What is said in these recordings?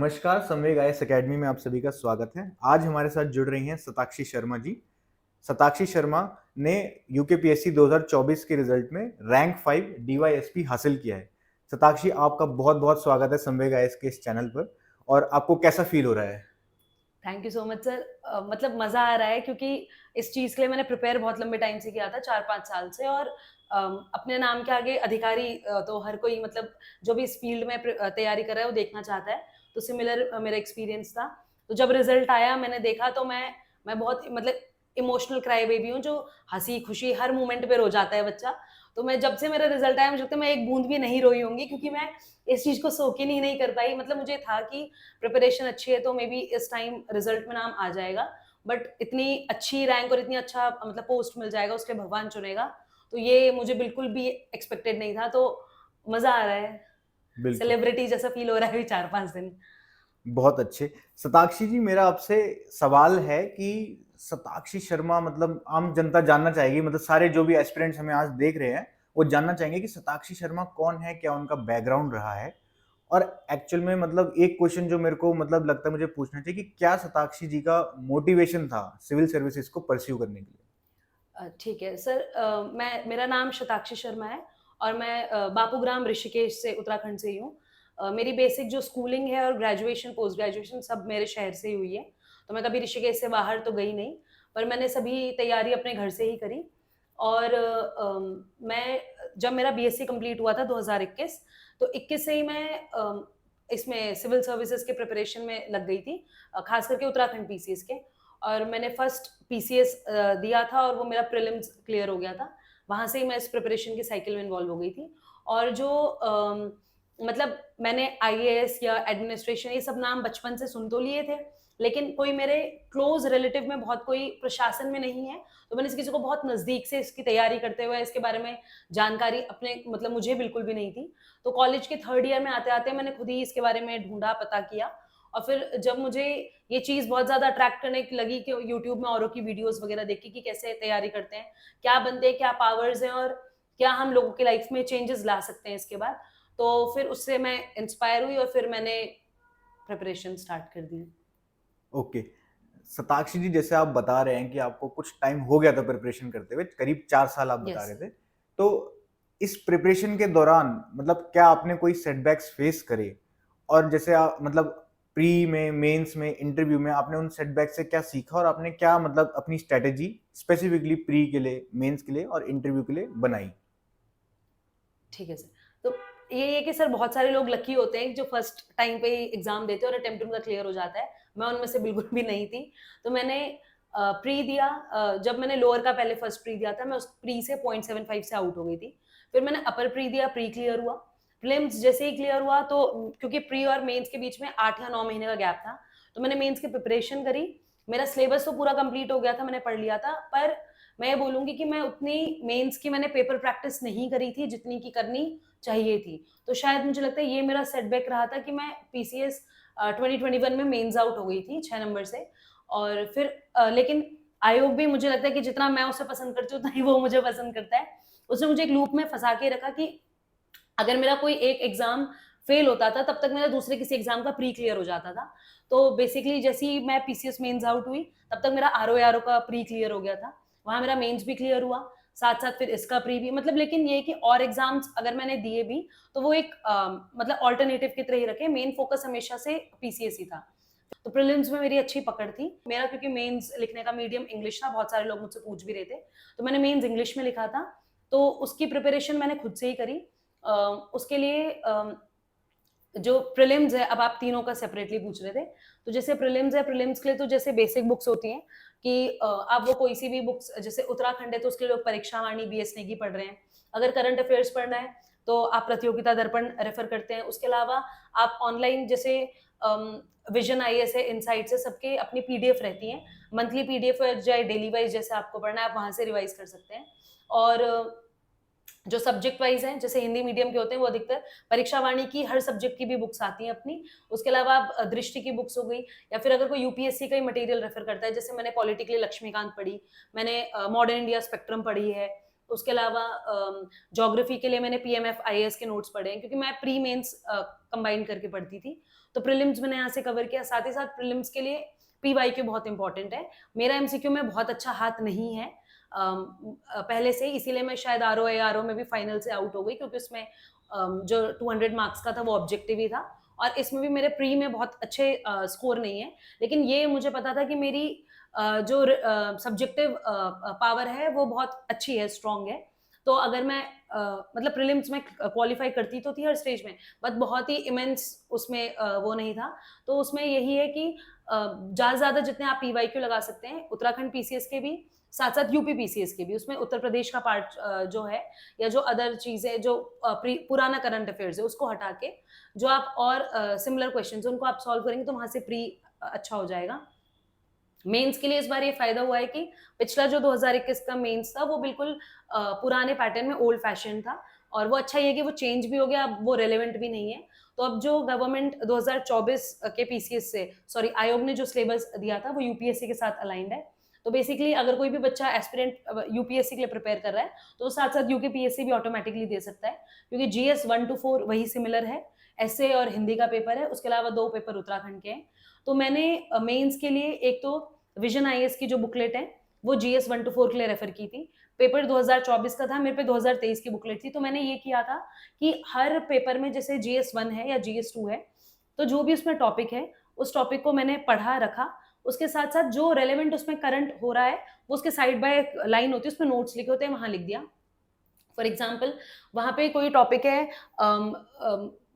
नमस्कार, संवेग IAS academy में आप सभी का स्वागत है। आज हमारे साथ जुड़ रही हैं सताक्षी शर्मा जी। सताक्षी शर्मा ने यूकेपीएससी 2024 के रिजल्ट में रैंक 5 डीवाईएसपी हासिल किया है। सताक्षी, आपका बहुत-बहुत स्वागत है संवेग आईएएस के इस चैनल पर। और आपको कैसा फील हो रहा है? Thank you so much sir. मतलब मज़ा आ रहा है क्योंकि इस चीज़ के लिए मैंने प्रिपेयर बहुत लंबे टाइम से किया था, 4-5 साल से। और अपने नाम के आगे अधिकारी तो हर कोई मतलब जो भी इस फ़ील्ड में तैयारी कर रहा है वो देखना चाहता है। तो सिमिलर मेरा एक्सपीरियंस था। तो जब रिज़ल्ट आया मैंने देखा तो मैं बहुत मतलब इमोशनल क्राई बेबी हूँ, जो हँसी-खुशी हर मोमेंट पे रो जाता है बच्चा। तो मैं जब से मेरा रिज़ल्ट आया मुझे लगता है मैं एक बूँद भी नहीं रोई होंगी, क्योंकि मैं इस चीज़ को सोक ही नहीं कर पाई। मतलब मुझे था कि प्रिपरेशन अच्छी है तो मे बी इस टाइम रिजल्ट में नाम आ जाएगा, बट इतनी अच्छी रैंक और इतनी अच्छा मतलब पोस्ट मिल जाएगा उसके भगवान चुनेगा, तो ये मुझे बिल्कुल भी एक्सपेक्टेड नहीं था। तो मजा आ रहा है, बिल्कुल, सेलिब्रिटी जैसा फील हो रहा है अभी 4-5 दिन। बहुत अच्छे। सताक्षी जी, मेरा आपसे सवाल है कि सताक्षी शर्मा मतलब आम जनता जानना चाहेगी, मतलब सारे जो भी एस्पिरेंट्स हमें आज देख रहे हैं, वो जानना चाहेंगे कि सताक्षी शर्मा कौन है? क्या उनका बैकग्राउंड रहा है? और एक्चुअल में मतलब एक क्वेश्चन जो मेरे को मतलब लगता है मुझे पूछना चाहिए कि क्या सताक्षी जी का मोटिवेशन था सिविल सर्विसेज को परस्यू करने के लिए? ठीक है सर। मेरा नाम शताक्षी शर्मा है और मैं बापूग्राम ऋषिकेश से उत्तराखंड से ही हूँ। मेरी बेसिक जो स्कूलिंग है और ग्रेजुएशन पोस्ट ग्रेजुएशन सब मेरे शहर से ही हुई है। तो मैं कभी ऋषिकेश से बाहर तो गई नहीं, पर मैंने सभी तैयारी अपने घर से ही करी। और मैं जब मेरा बीएससी कंप्लीट हुआ था 2021, तो 21 से ही मैं इसमें सिविल सर्विसेज के प्रिपरेशन में लग गई थी, खास करके उत्तराखंड पीसीएस के। और मैंने फर्स्ट पीसीएस दिया था और वो मेरा प्रीलिम्स क्लियर हो गया था। वहाँ से ही मैं इस प्रिपरेशन की साइकिल में इन्वॉल्व हो गई थी। और जो मतलब मैंने आईएएस या एडमिनिस्ट्रेशन ये सब नाम बचपन से सुन तो लिए थे, लेकिन कोई मेरे क्लोज़ रिलेटिव में बहुत कोई प्रशासन में नहीं है, तो मैंने इस किसी को बहुत नज़दीक से इसकी तैयारी करते हुए इसके बारे में जानकारी अपने मतलब मुझे बिल्कुल भी नहीं थी। तो कॉलेज के 3rd ईयर में आते-आते मैंने खुद ही इसके बारे में ढूँढा, पता किया। और फिर जब मुझे ये चीज़ बहुत ज़्यादा अट्रैक्ट करने लगी कि यूट्यूब में औरों की वीडियोज़ वगैरह देखी कि कैसे तैयारी करते हैं, क्या बनते हैं, क्या पावर्स हैं और क्या हम लोगों की लाइफ में चेंजेस ला सकते हैं इसके बाद। तो फिर उससे मैं इंस्पायर हुई और फिर मैंने प्रिपरेशन स्टार्ट कर दी। ओके। सताक्षी जी, जैसे आप बता रहे हैं कि आपको कुछ टाइम हो गया था प्रिपरेशन करते हुए, करीब 4 साल आप बता यस। रहे थे। तो इस प्रिपरेशन के दौरान मतलब क्या आपने कोई सेटबैक्स फेस करे? और जैसे आप मतलब प्री में, मेंस में, इंटरव्यू में आपने उन सेटबैक से क्या सीखा और आपने क्या मतलब अपनी स्ट्रैटेजी स्पेसिफिकली प्री के लिए, मेंस के लिए और इंटरव्यू के लिए बनाई? ठीक है सर। तो यही है कि सर बहुत सारे लोग लकी होते हैं जो फर्स्ट टाइम पे ही एग्ज़ाम देते हैं और अटेम्प्ट उनका क्लियर हो जाता है। मैं उनमें से बिल्कुल भी नहीं थी। तो मैंने प्री दिया। जब मैंने लोअर का पहले फर्स्ट प्री दिया था, मैं उस प्री से 0.75 से आउट हो गई थी। फिर मैंने अपर प्री दिया, प्री क्लियर हुआ। प्रीलिम्स जैसे ही क्लियर हुआ तो क्योंकि प्री और मेंस के बीच में 8 या 9 महीने का गैप था, तो मैंने मेंस की प्रिपरेशन करी। मेरा सिलेबस तो पूरा कंप्लीट हो गया था, मैंने पढ़ लिया था, पर मैं ये बोलूँगी कि मैं उतनी मेंस की मैंने पेपर प्रैक्टिस नहीं करी थी जितनी की करनी चाहिए थी। तो शायद मुझे लगता है ये मेरा सेटबैक रहा था कि मैं पीसीएस 2021 में मेंस आउट हो गई थी 6 नंबर से। और फिर लेकिन आयोग भी मुझे लगता है कि जितना मैं उसे पसंद करती हूँ, उतना ही वो मुझे पसंद करता है। उसने मुझे एक लूप में फँसा के रखा कि अगर मेरा कोई एक एग्ज़ाम फेल होता था, तब तक मेरा दूसरे किसी एग्ज़ाम का प्री क्लियर हो जाता था। तो बेसिकली जैसे ही मैं पीसीएस मेंस आउट हुई, तब तक मेरा आरओ-एआरओ का प्री क्लियर हो गया था। वहाँ मेरा मेंस भी क्लियर हुआ, साथ-साथ फिर इसका प्री भी मतलब। लेकिन ये है कि और एग्ज़ाम्स अगर मैंने दिए भी, तो वो एक मतलब अल्टरनेटिव की तरह ही रखे, मेन फ़ोकस हमेशा से पीसीएस ही था। तो प्रीलिम्स में मेरी अच्छी पकड़ थी। मेरा क्योंकि मेंस लिखने का मीडियम इंग्लिश था, बहुत सारे लोग मुझसे पूछ भी रहे थे, तो मैंने मेंस इंग्लिश में लिखा था, तो उसकी प्रिपरेशन मैंने खुद से ही करी। अ, उसके लिए जो प्रीलिम्स है, अब आप तीनों का सेपरेटली पूछ रहे थे, तो जैसे प्रीलिम्स है, प्रीलिम्स के लिए तो जैसे बेसिक बुक्स होती हैं कि आप वो कोई सी भी बुक्स, जैसे उत्तराखंड है तो उसके लिए लोग परीक्षा वाणी बीएस नेगी पढ़ रहे हैं। अगर करंट अफेयर्स पढ़ना है, तो आप प्रतियोगिता दर्पण रेफर करते हैं। उसके अलावा आप ऑनलाइन जैसे विजन आईएएस है, इनसाइट्स है, सबके अपनी पीडीएफ रहती हैं। मंथली पीडीएफ है चाहे डेली वाइज़ जैसे आपको पढ़ना है, आप वहाँ से रिवाइज़ कर सकते हैं। और जो सब्जेक्ट वाइज़ हैं, जैसे हिंदी मीडियम के होते हैं, वो अधिकतर परीक्षा वाणी की हर सब्जेक्ट की भी बुक्स आती हैं अपनी। उसके अलावा आप दृष्टि की बुक्स हो गई, या फिर अगर कोई यूपीएससी का ही मटेरियल रेफर करता है, जैसे मैंने पॉलिटी के लिए लक्ष्मीकांत पढ़ी, मैंने मॉडर्न इंडिया स्पेक्ट्रम पढ़ी है। उसके अलावा ज्योग्राफी के लिए मैंने पीएमएफ आईएएस के नोट्स पढ़े हैं, क्योंकि मैं प्री मेंस कंबाइन करके पढ़ती थी। तो प्रीलिम्स मैंने यहाँ से कवर किया, साथ ही साथ प्रीलिम्स के लिए पीवाईक्यू बहुत इंपॉर्टेंट है। मेरा एमसीक्यू में बहुत अच्छा हाथ नहीं है पहले से ही, इसीलिए मैं शायद आरओ में भी फाइनल से आउट हो गई, क्योंकि उसमें जो 200 मार्क्स का था वो ऑब्जेक्टिव ही था, और इसमें भी मेरे प्री में बहुत अच्छे स्कोर नहीं है। लेकिन ये मुझे पता था कि मेरी जो सब्जेक्टिव पावर है वो बहुत अच्छी है, स्ट्रांग है। तो अगर मैं मतलब प्रीलिम्स में क्वालिफाई करती तो थी हर स्टेज में, बट बहुत ही इमेंस उसमें वो नहीं था। तो उसमें यही है कि ज़्यादा से ज़्यादा जितने आप पीवाईक्यू लगा सकते हैं, उत्तराखंड पीसीएस के भी, साथ-साथ यूपी पीसीएस के भी, उसमें उत्तर प्रदेश का पार्ट जो है, या जो अदर चीज़ें जो पुराना करंट अफेयर्स है उसको हटा के जो आप और सिमिलर क्वेश्चंस हैं उनको आप सॉल्व करेंगे, तो वहाँ से प्री अच्छा हो जाएगा। मेंस के लिए इस बार ये फायदा हुआ है कि पिछला जो 2021 का मेंस था वो बिल्कुल पुराने पैटर्न में ओल्ड फैशन था, और वो अच्छा ये है कि वो चेंज भी हो गया, अब वो रेलेवेंट भी नहीं है। तो अब जो गवर्नमेंट 2024 के पीसीएस से, सॉरी, आयोग ने जो सिलेबस दिया था वो यूपीएससी के साथ अलाइंड है। तो बेसिकली अगर कोई भी बच्चा एस्पिरेंट यूपीएससी के लिए प्रिपेयर कर रहा है तो वो साथ साथ यूकेपीएससी भी ऑटोमेटिकली दे सकता है, क्योंकि जीएस 1 to 4 वही सिमिलर है, एसए और हिंदी का पेपर है, उसके अलावा 2 पेपर उत्तराखंड के हैं। तो मैंने मेंस के लिए एक तो विजन आईएएस की जो बुकलेट है वो जीएस 1 to 4 के लिए रेफर की थी। पेपर 2024 का था, मेरे पे 2023 की बुकलेट थी, तो मैंने ये किया था कि हर पेपर में जैसे जीएस 1 है या जीएस 2 है, तो जो भी उसमें टॉपिक है उस टॉपिक को मैंने पढ़ा रखा, उसके साथ साथ जो रेलेवेंट उसमें करंट हो रहा है वो उसके साइड बाय लाइन होती है, उसमें नोट्स लिखे होते हैं, वहां लिख दिया। फॉर एग्जाम्पल वहां पे कोई टॉपिक है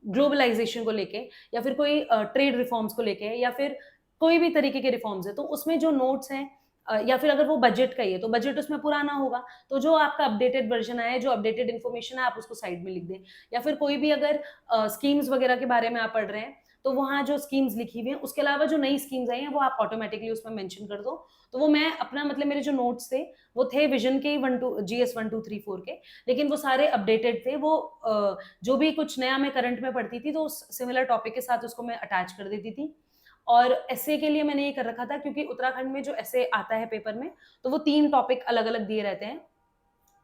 ग्लोबलाइजेशन को लेके, या फिर कोई ट्रेड रिफॉर्म्स को लेके, या फिर कोई भी तरीके के रिफॉर्म्स है, तो उसमें जो नोट्स हैं या फिर अगर वो बजट का ही है तो बजट उसमें पुराना होगा, तो जो आपका अपडेटेड वर्जन आया है, जो अपडेटेड इन्फॉर्मेशन है, आप उसको साइड में लिख दें। या फिर कोई भी अगर स्कीम्स वगैरह के बारे में आप पढ़ रहे हैं तो वहाँ जो स्कीम्स लिखी हुई हैं उसके अलावा जो नई स्कीम्स आई हैं वो आप ऑटोमेटिकली उसमें मेंशन कर दो। तो वो मैं अपना मतलब मेरे जो नोट्स थे वो थे विजन के 1 जीएस 1 2 3 4 के, लेकिन वो सारे अपडेटेड थे। वो जो भी कुछ नया मैं करंट में पढ़ती थी तो उस सिमिलर टॉपिक के साथ उसको मैं अटैच कर देती थी। और एसए के लिए मैंने ये कर रखा था, क्योंकि उत्तराखंड में जो एसए आता है पेपर में तो वो 3 टॉपिक अलग अलग दिए रहते हैं,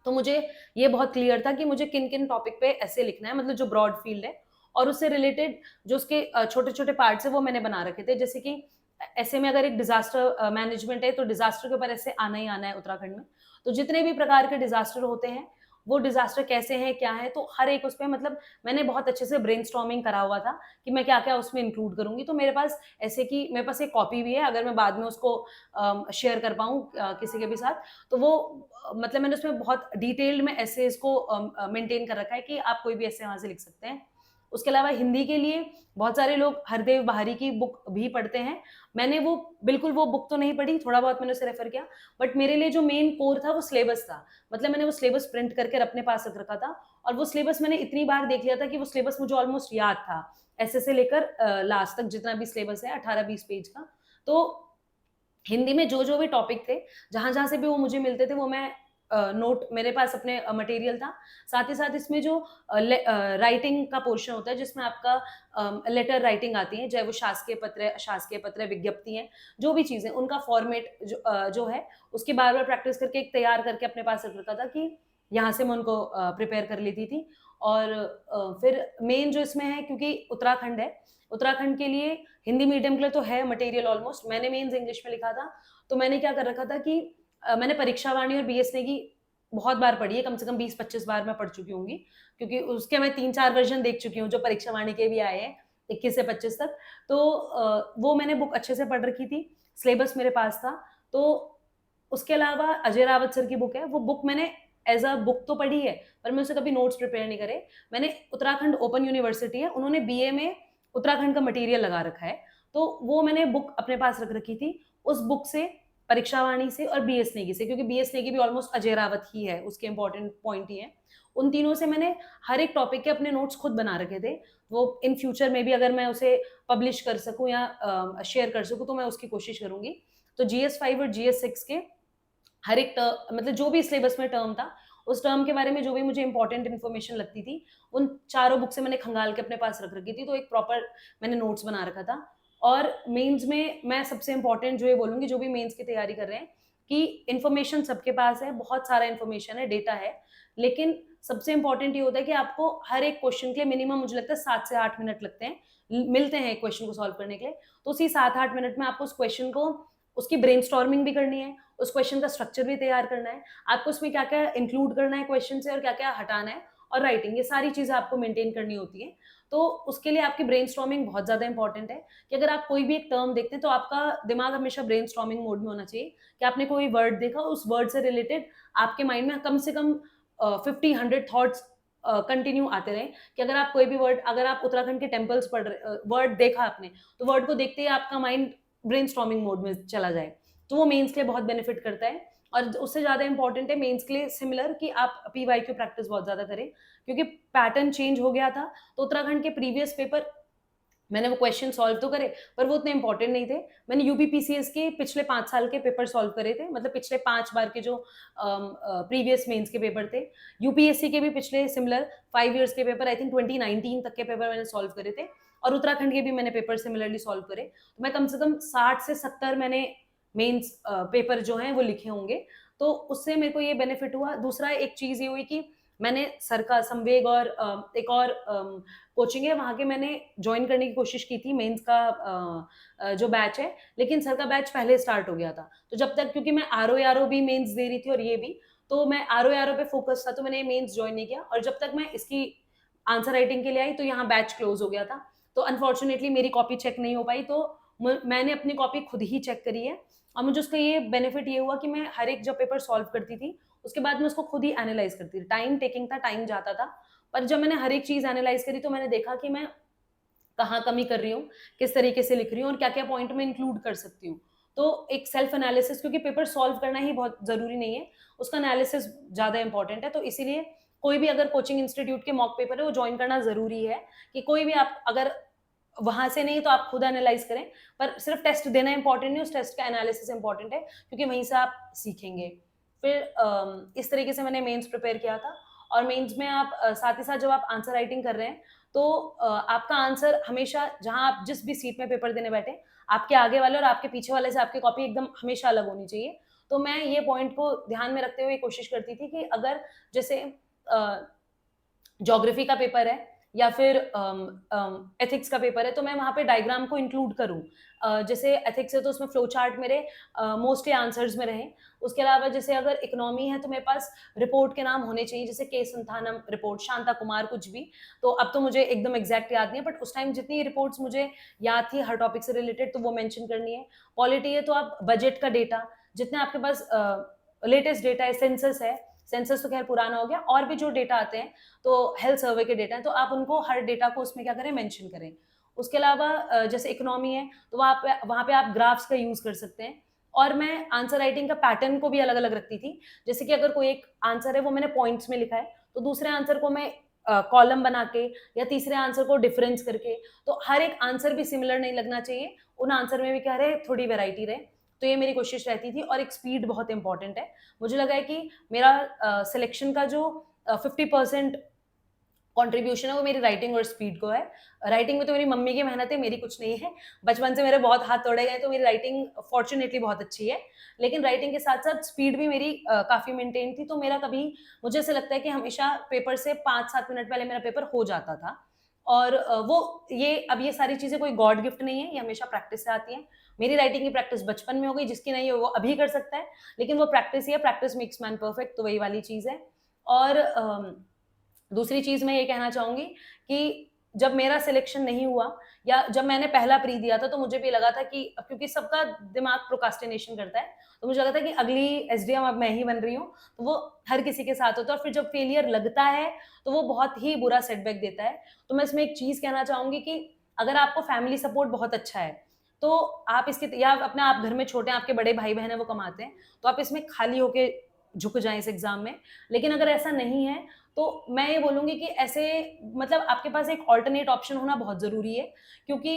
तो मुझे ये बहुत क्लियर था कि मुझे किन किन टॉपिक पे ऐसे लिखना है, मतलब जो ब्रॉड फील्ड है, और उससे रिलेटेड जो उसके छोटे छोटे पार्ट्स है वो मैंने बना रखे थे। जैसे कि ऐसे में अगर एक डिजास्टर मैनेजमेंट है तो डिजास्टर के ऊपर ऐसे आना ही आना है उत्तराखंड में, तो जितने भी प्रकार के डिजास्टर होते हैं वो डिजास्टर कैसे हैं, क्या है, तो हर एक उस पर मतलब मैंने बहुत अच्छे से ब्रेनस्टॉर्मिंग करा हुआ था कि मैं क्या क्या उसमें इंक्लूड करूंगी। तो मेरे पास ऐसे कि मेरे पास एक कॉपी भी है, अगर मैं बाद में उसको शेयर कर पाऊँ किसी के भी साथ, तो वो मतलब मैंने उसमें बहुत डिटेल्ड में ऐसे को मेंटेन कर रखा है कि आप कोई भी ऐसे वहां से लिख सकते हैं। उसके अलावा हिंदी के लिए बहुत सारे लोग हरदेव बहारी की बुक भी पढ़ते हैं। मैंने वो बिल्कुल वो बुक तो नहीं पढ़ी, थोड़ा बहुत मैंने उसे रेफर किया, बट मेरे लिए जो मेन कोर था वो सिलेबस था। मतलब मैंने वो सिलेबस प्रिंट करके अपने पास रख रखा था, और वो सिलेबस मैंने इतनी बार देख लिया था कि वो सिलेबस मुझे ऑलमोस्ट याद था, ऐसे से लेकर लास्ट तक जितना भी सिलेबस है 18-20 पेज का। तो हिंदी में जो भी टॉपिक थे, जहाँ-जहाँ से भी वो मुझे मिलते थे, वो मैं नोट मेरे पास अपने मटेरियल था। साथ ही साथ इसमें जो राइटिंग का पोर्शन होता है, जिसमें आपका लेटर राइटिंग आती है, चाहे वो शासकीय पत्र है, अशासकीय पत्र है, विज्ञप्ति है, जो भी चीज़ें, उनका फॉर्मेट जो है, उसकी बार-बार प्रैक्टिस करके एक तैयार करके अपने पास रख रखा था कि यहाँ से मैं उनको प्रिपेयर कर लेती थी। और फिर मेन जो इसमें है, क्योंकि उत्तराखंड है, उत्तराखंड के लिए हिंदी मीडियम के लिए तो है मटेरियल ऑलमोस्ट, मैंने मेंस इंग्लिश में लिखा था, तो मैंने क्या कर रखा था कि मैंने परीक्षा वाणी और बीएसए की बहुत बार पढ़ी है, कम से कम 20-25 बार मैं पढ़ चुकी होंगी, क्योंकि उसके मैं 3-4 वर्जन देख चुकी हूँ जो परीक्षा वाणी के भी आए हैं 21 से 25 तक। तो वो मैंने बुक अच्छे से पढ़ रखी थी, सिलेबस मेरे पास था। तो उसके अलावा अजय रावत सर की बुक है, वो बुक मैंने एज अ बुक तो पढ़ी है, पर मैं उसे कभी नोट्स प्रिपेयर नहीं करे। मैंने उत्तराखंड ओपन यूनिवर्सिटी है, उन्होंने बीए में उत्तराखंड का मटेरियल लगा रखा है, तो वो मैंने बुक अपने पास रख रखी थी। उस बुक से, परीक्षा वाणी से और बीएस नेगी से, क्योंकि बीएस नेगी भी ऑलमोस्ट अजय रावत ही है, उसके इंपॉर्टेंट पॉइंट ही है। उन तीनों से मैंने हर एक टॉपिक के अपने नोट्स खुद बना रखे थे। वो इन फ्यूचर में भी अगर मैं उसे पब्लिश कर सकूं या शेयर कर सकूं तो मैं उसकी कोशिश करूंगी। तो GS5 और GS6 के हर एक मतलब जो भी सिलेबस में टर्म था, उस टर्म के बारे में जो भी मुझे इंपॉर्टेंट इन्फॉर्मेशन लगती थी, उन चारों बुक से मैंने खंगाल के अपने पास रख रखी थी, तो एक प्रॉपर मैंने नोट्स बना रखा था। और मेंस में मैं सबसे इंपॉर्टेंट जो ये बोलूंगी, जो भी मेंस की तैयारी कर रहे हैं, कि इन्फॉर्मेशन सबके पास है, बहुत सारा इन्फॉर्मेशन है, डेटा है, लेकिन सबसे इंपॉर्टेंट ये होता है कि आपको हर एक क्वेश्चन के लिए मिनिमम मुझे लगता है 7 से 8 मिनट लगते हैं, मिलते हैं एक क्वेश्चन को सॉल्व करने के लिए, तो उसी 7-8 मिनट में आपको उस क्वेश्चन को, उसकी ब्रेनस्टॉर्मिंग भी करनी है, उस क्वेश्चन का स्ट्रक्चर भी तैयार करना है, आपको उसमें क्या-क्या इंक्लूड करना है क्वेश्चन से और क्या-क्या हटाना है, और राइटिंग, ये सारी चीज़ें आपको मेंटेन करनी होती हैं। तो उसके लिए आपकी ब्रेनस्टॉर्मिंग बहुत ज़्यादा इंपॉर्टेंट है, कि अगर आप कोई भी एक टर्म देखते हैं तो आपका दिमाग हमेशा ब्रेनस्टॉर्मिंग मोड में होना चाहिए, कि आपने कोई वर्ड देखा, उस वर्ड से रिलेटेड आपके माइंड में कम से कम 50-100 थॉट्स कंटिन्यू आते रहें, कि अगर आप कोई भी वर्ड, अगर आप उत्तराखंड के टेम्पल्स पढ़ रहे, वर्ड देखा आपने, तो वर्ड को देखते ही आपका माइंड ब्रेनस्टॉर्मिंग मोड में चला जाए, तो वो मेंस के लिए बहुत बेनिफिट करता है। और उससे ज़्यादा इंपॉर्टेंट है मेंस के लिए सिमिलर, कि आप पीवाईक्यू प्रैक्टिस बहुत ज़्यादा करें, क्योंकि पैटर्न चेंज हो गया था, तो उत्तराखंड के प्रीवियस पेपर मैंने वो क्वेश्चन सॉल्व तो करे, पर वो उतने इंपॉर्टेंट नहीं थे। मैंने यूपीपीसीएस के पिछले 5 साल के पेपर सॉल्व करे थे, मतलब पिछले 5 बार के जो प्रीवियस मेंस के पेपर थे। यूपीएससी के भी पिछले सिमिलर 5 इयर्स के पेपर, आई थिंक 2019 तक के पेपर मैंने सॉल्व करे थे, और उत्तराखंड के भी मैंने पेपर सिमिलरली सॉल्व करे। तो मैं कम से कम 60 से 70 मैंने मेंस पेपर जो हैं वो लिखे होंगे, तो उससे मेरे को ये बेनिफिट हुआ। दूसरा एक चीज़ ये हुई कि मैंने सर का संवेग और एक और कोचिंग है, वहाँ के मैंने जॉइन करने की कोशिश की थी मेंस का जो बैच है, लेकिन सर का बैच पहले स्टार्ट हो गया था। तो जब तक, क्योंकि मैं आरओ भी मेंस दे रही थी और ये भी, तो मैं आरओ पे फोकस था, तो मैंने मेंस जॉइन नहीं किया, और जब तक मैं इसकी आंसर राइटिंग के लिए आई तो यहाँ बैच क्लोज हो गया था। तो अनफॉर्चुनेटली मेरी कॉपी चेक नहीं हो पाई, तो मैंने अपनी कॉपी खुद ही चेक करी है, और मुझे उसका ये बेनिफिट ये हुआ कि मैं हर एक जब पेपर सॉल्व करती थी, उसके बाद मैं उसको खुद ही एनालाइज करती थी। टाइम टेकिंग था, टाइम जाता था, पर जब मैंने हर एक चीज़ एनालाइज़ करी तो मैंने देखा कि मैं कहाँ कमी कर रही हूँ, किस तरीके से लिख रही हूँ और क्या-क्या पॉइंट मैं इंक्लूड कर सकती हूँ। तो एक सेल्फ एनालिसिस, क्योंकि पेपर सॉल्व करना ही बहुत ज़रूरी नहीं है, उसका एनालिसिस ज़्यादा इम्पोर्टेंट है। तो इसीलिए कोई भी अगर कोचिंग इंस्टीट्यूट के मॉक पेपर है, वो जॉइन करना ज़रूरी है, कि कोई भी आप अगर वहाँ से नहीं तो आप खुद एनालाइज़ करें, पर सिर्फ टेस्ट देना इम्पोर्टेंट नहीं, उस टेस्ट का एनालिसिस इम्पोर्टेंट है, क्योंकि वहीं से आप सीखेंगे। फिर इस तरीके से मैंने मेंस प्रिपेयर किया था, और मेंस में आप साथ ही साथ जब आप आंसर राइटिंग कर रहे हैं, तो आपका आंसर हमेशा, जहाँ आप जिस भी सीट में पेपर देने बैठे, आपके आगे वाले और आपके पीछे वाले से आपकी कॉपी एकदम हमेशा अलग होनी चाहिए। तो मैं ये पॉइंट को ध्यान में रखते हुए कोशिश करती थी कि अगर जैसे ज्योग्राफी का पेपर है या फिर एथिक्स का पेपर है, तो मैं वहाँ पे डायग्राम को इंक्लूड करूँ। जैसे एथिक्स है तो उसमें फ्लो चार्ट मेरे मोस्टली आंसर्स में रहें। उसके अलावा जैसे अगर इकोनॉमी है तो मेरे पास रिपोर्ट के नाम होने चाहिए, जैसे के संथानम रिपोर्ट, शांता कुमार, कुछ भी। तो अब तो मुझे एकदम एग्जैक्ट याद नहीं है, बट उस टाइम जितनी रिपोर्ट्स मुझे याद थी हर टॉपिक से रिलेटेड, तो वो मेंशन करनी है। पॉलिटी है तो आप बजट का डेटा, जितने आपके पास लेटेस्ट डेटा है, सेंसस है, सेंसस तो खैर पुराना हो गया, और भी जो डेटा आते हैं, तो हेल्थ सर्वे के डेटा हैं, तो आप उनको हर डेटा को उसमें क्या करें, मेंशन करें। उसके अलावा जैसे इकोनॉमी है, तो वहाँ पे आप ग्राफ्स का यूज़ कर सकते हैं, और मैं आंसर राइटिंग का पैटर्न को भी अलग-अलग रखती थी। जैसे कि अगर कोई एक आंसर है, वो मैंने पॉइंट्स में लिखा है, तो दूसरे आंसर को मैं कॉलम बना के या तीसरे आंसर को डिफरेंस करके, तो हर एक आंसर भी सिमिलर नहीं लगना चाहिए, उन आंसर में भी क्या रहे, थोड़ी वैरायटी रहे। तो ये मेरी कोशिश रहती थी, और एक स्पीड बहुत इंपॉर्टेंट है। मुझे लगा है कि मेरा सिलेक्शन का जो 50% कंट्रीब्यूशन है, वो मेरी राइटिंग और स्पीड को है। राइटिंग में तो मेरी मम्मी की मेहनत है, मेरी कुछ नहीं है। बचपन से मेरे बहुत हाथ तोड़े गए, तो मेरी राइटिंग फॉर्च्यूनेटली बहुत अच्छी है। लेकिन राइटिंग के साथ-साथ स्पीड भी मेरी काफ़ी मेंटेन थी, तो मेरा कभी, मुझे ऐसा लगता है कि हमेशा पेपर से 5-7 मिनट पहले मेरा पेपर हो जाता था। और अब ये सारी चीज़ें कोई गॉड गिफ्ट नहीं है, ये हमेशा प्रैक्टिस से आती हैं। मेरी राइटिंग की प्रैक्टिस बचपन में हो गई, जिसकी नहीं है वो अभी कर सकता है, लेकिन वो प्रैक्टिस ही है, प्रैक्टिस मेक्स मैन परफेक्ट, तो वही वाली चीज़ है। और दूसरी चीज़ मैं ये कहना चाहूँगी कि जब मेरा सिलेक्शन नहीं हुआ, या जब मैंने पहला प्री दिया था, तो मुझे भी लगा था कि, क्योंकि सबका दिमाग प्रोक्रास्टिनेशन करता है, तो मुझे लगा था कि अगली एसडीएम अब मैं ही बन रही हूँ, तो वो हर किसी के साथ होता है, और फिर जब फेलियर लगता है, तो वो बहुत ही बुरा सेटबैक देता है। तो मैं इसमें एक चीज़ कहना चाहूँगी कि अगर आपको फैमिली सपोर्ट बहुत अच्छा है, तो आप इसकी, या अपने आप घर में छोटे हैं, आपके बड़े भाई-बहन हैं, वो कमाते हैं, तो आप इसमें खाली होके झुक जाएँ इस एग्ज़ाम में। लेकिन अगर ऐसा नहीं है, तो मैं ये बोलूँगी कि ऐसे, मतलब आपके पास एक अल्टरनेट ऑप्शन होना बहुत ज़रूरी है, क्योंकि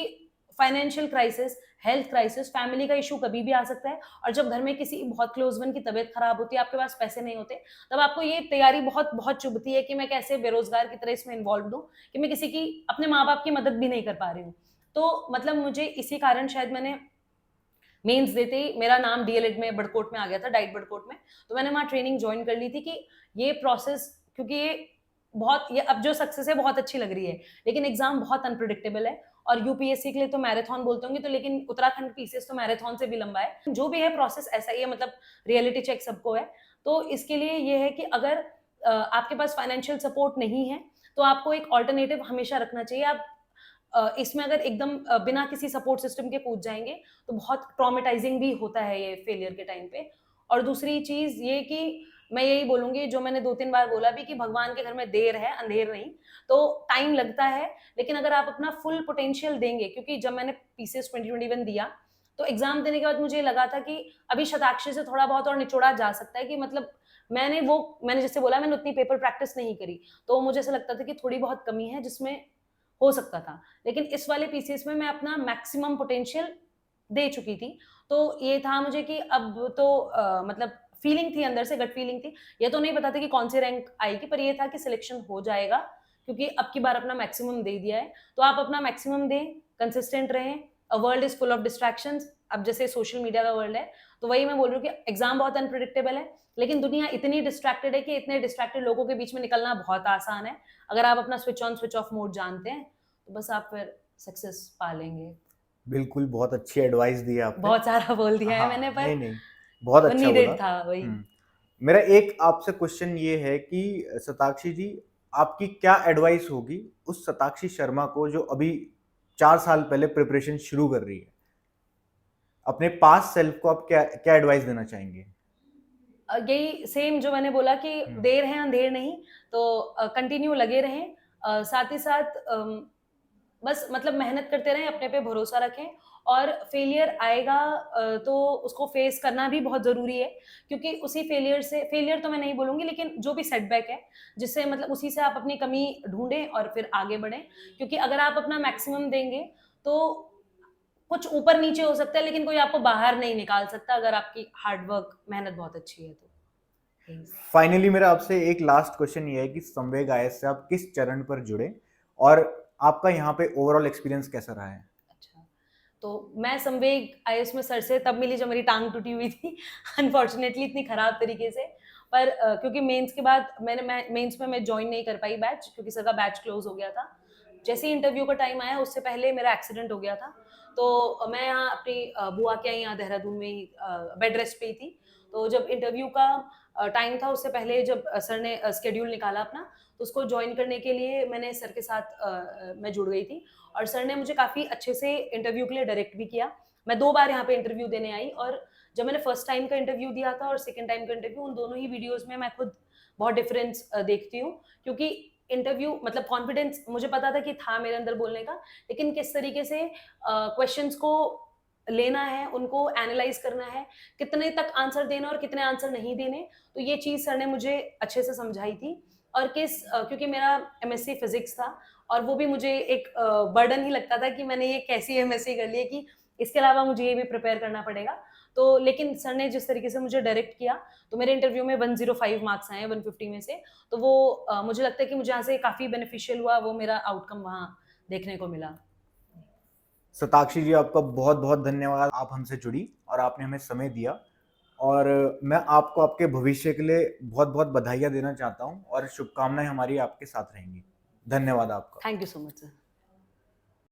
financial crisis, health crisis, family का इश्यू कभी भी आ सकता है, और जब घर में किसी बहुत क्लोज़ वन की तबीयत खराब होती है, आपके पास पैसे नहीं होते, तब आपको ये तैयारी बहुत बहुत चुभती है कि मैं कैसे बेरोज़गार की तरह इसमें इन्वॉल्व्ड हूँ, कि मैं किसी की, अपने माँ-बाप की मदद भी नहीं कर पा रही हूँ। तो मतलब मुझे इसी कारण शायद मैंने मेंस देते ही मेरा नाम डीएलएड में बड़कोट में आ गया था, डाइट बड़कोट में। तो मैंने वहाँ ट्रेनिंग जॉइन कर ली थी कि ये प्रोसेस, क्योंकि ये अब जो सक्सेस है बहुत अच्छी लग रही है, लेकिन एग्ज़ाम बहुत अनप्रेडिक्टेबल है, और यूपीएससी के लिए तो मैराथन बोलते होंगे, तो लेकिन उत्तराखंड पीसीएस तो मैराथन से भी लंबा है। जो भी है प्रोसेस ऐसा ही है, मतलब रियलिटी चेक सबको है। तो इसके लिए ये है कि अगर आपके पास फाइनेंशियल सपोर्ट नहीं है तो आपको एक ऑल्टरनेटिव हमेशा रखना चाहिए। आप इसमें अगर एकदम बिना किसी सपोर्ट सिस्टम के कूद जाएंगे तो बहुत ट्रॉमेटाइजिंग भी होता है ये फेलियर के टाइम पे। और दूसरी चीज ये कि मैं यही बोलूंगी, जो मैंने 2-3 बार बोला भी, कि भगवान के घर में देर है अंधेर नहीं। तो टाइम लगता है, लेकिन अगर आप अपना फुल पोटेंशियल देंगे, क्योंकि जब मैंने पीसीएस 2021 दिया तो एग्जाम देने के बाद मुझे लगा था कि अभी शताक्षी से थोड़ा बहुत और निचोड़ा जा सकता है, कि मतलब मैंने जैसे बोला, मैंने उतनी पेपर प्रैक्टिस नहीं करी, तो मुझे ऐसा लगता था कि थोड़ी बहुत कमी है जिसमें हो सकता था। लेकिन इस वाले पीसीएस में मैं अपना मैक्सिमम पोटेंशियल दे चुकी थी। तो ये था मुझे कि अब तो मतलब फीलिंग थी, अंदर से गट फीलिंग थी। ये तो नहीं पता था कि कौन सी रैंक आएगी, पर ये था कि सिलेक्शन हो जाएगा, क्योंकि अब की बार अपना मैक्सिमम दे दिया है। तो आप अपना मैक्सिमम दें, कंसिस्टेंट रहें। A world is full of distractions. अब जैसे सोशल मीडिया का वर्ल्ड है, तो वही मैं बोल रही हूँ कि एग्जाम बहुत अनप्रिडिक्टेबल है, लेकिन दुनिया इतनी डिस्ट्रैक्टेड है कि इतने डिस्ट्रैक्टेड लोगों के बीच में निकलना बहुत आसान है। अगर आप अपना switch on switch off mode जानते हैं तो बस आप फिर सक्सेस पा लेंगे। बिल्कुल, बहुत अच्छी एडवाइस दी है आपने। बहुत सारा बोल दिया है मैंने, हाँ, पर नहीं, बहुत वो अच्छा बोला। नीडेड था वही। मेरा एक आपसे क्वेश्चन ये है कि शताक्षी जी, आपकी क्या एडवाइस होगी उस शताक्षी शर्मा को जो अभी 4 साल पहले प्रिपरेशन शुरू कर रही है? अपने पास्ट सेल्फ को आप क्या क्या एडवाइस देना चाहेंगे? यही सेम जो मैंने बोला कि देर है अंधेर नहीं, तो कंटिन्यू लगे रहें। साथ ही साथ बस मतलब मेहनत करते रहें, अपने पे भरोसा रखें, और फेलियर आएगा तो उसको फेस करना भी बहुत ज़रूरी है, क्योंकि उसी फेलियर तो मैं नहीं बोलूँगी, लेकिन जो भी सेटबैक है, जिससे मतलब उसी से आप अपनी कमी ढूँढें और फिर आगे बढ़ें। क्योंकि अगर आप अपना मैक्सिमम देंगे, तो कुछ ऊपर-नीचे हो सकता है, लेकिन कोई आपको बाहर नहीं निकाल सकता, अगर आपकी हार्ड वर्क, मेहनत बहुत अच्छी है तो। यही। फाइनली मेरा आपसे एक लास्ट क्वेश्चन ये है कि संवेग आईएएस से आप किस चरण पर जुड़े और आपका यहाँ पे ओवरऑल एक्सपीरियंस कैसा रहा है? अच्छा, तो मैं संवेग आईएएस में सर से तब मिली जब मेरी टांग टूटी हुई थी अनफॉर्चुनेटली इतनी खराब तरीके से। पर क्योंकि मेंस के बाद मैं मेंस में मैं जॉइन नहीं कर पाई बैच, क्योंकि सर का बैच क्लोज हो गया था। जैसे ही इंटरव्यू का टाइम आया, उससे पहले मेरा एक्सीडेंट हो गया था। तो मैं यहाँ अपनी बुआ के यहाँ देहरादून में ही बेड रेस्ट पे ही थी। तो जब इंटरव्यू का टाइम था, उससे पहले जब सर ने शेड्यूल निकाला अपना, तो उसको ज्वाइन करने के लिए मैंने सर के साथ मैं जुड़ गई थी। और सर ने मुझे काफ़ी अच्छे से इंटरव्यू के लिए डायरेक्ट भी किया। मैं 2 बार यहाँ पे इंटरव्यू देने आई, और जब मैंने फर्स्ट टाइम का इंटरव्यू दिया था और सेकंड टाइम का इंटरव्यू, उन दोनों ही वीडियोज़ में मैं खुद बहुत डिफरेंस देखती हूँ। क्योंकि इंटरव्यू मतलब कॉन्फिडेंस मुझे पता था कि था मेरे अंदर बोलने का, लेकिन किस तरीके से क्वेश्चंस को लेना है, उनको एनालाइज करना है, कितने तक आंसर देना और कितने आंसर नहीं देने, तो ये चीज़ सर ने मुझे अच्छे से समझाई थी। और क्योंकि मेरा एमएससी फिजिक्स था, और वो भी मुझे एक बर्डन ही लगता था कि मैंने ये कैसी एमएससी कर ली है कि इसके अलावा मुझे ये भी प्रिपेयर करना पड़ेगा। तो लेकिन सर ने जिस तरीके से मुझे डायरेक्ट किया, तो मेरे इंटरव्यू में 105 मार्क्स आए 150 में से। तो वो मुझे लगता है कि मुझे यहाँ से काफ़ी बेनिफिशियल हुआ, वो मेरा आउटकम वहाँ देखने को मिला। शताक्षी जी, आपका बहुत बहुत धन्यवाद। आप हमसे जुड़ी और आपने हमें समय दिया, और मैं आपको आपके भविष्य के लिए बहुत बहुत बधाइयाँ देना चाहता हूँ और शुभकामनाएं हमारी आपके साथ रहेंगी। धन्यवाद आपका। Thank you so much sir.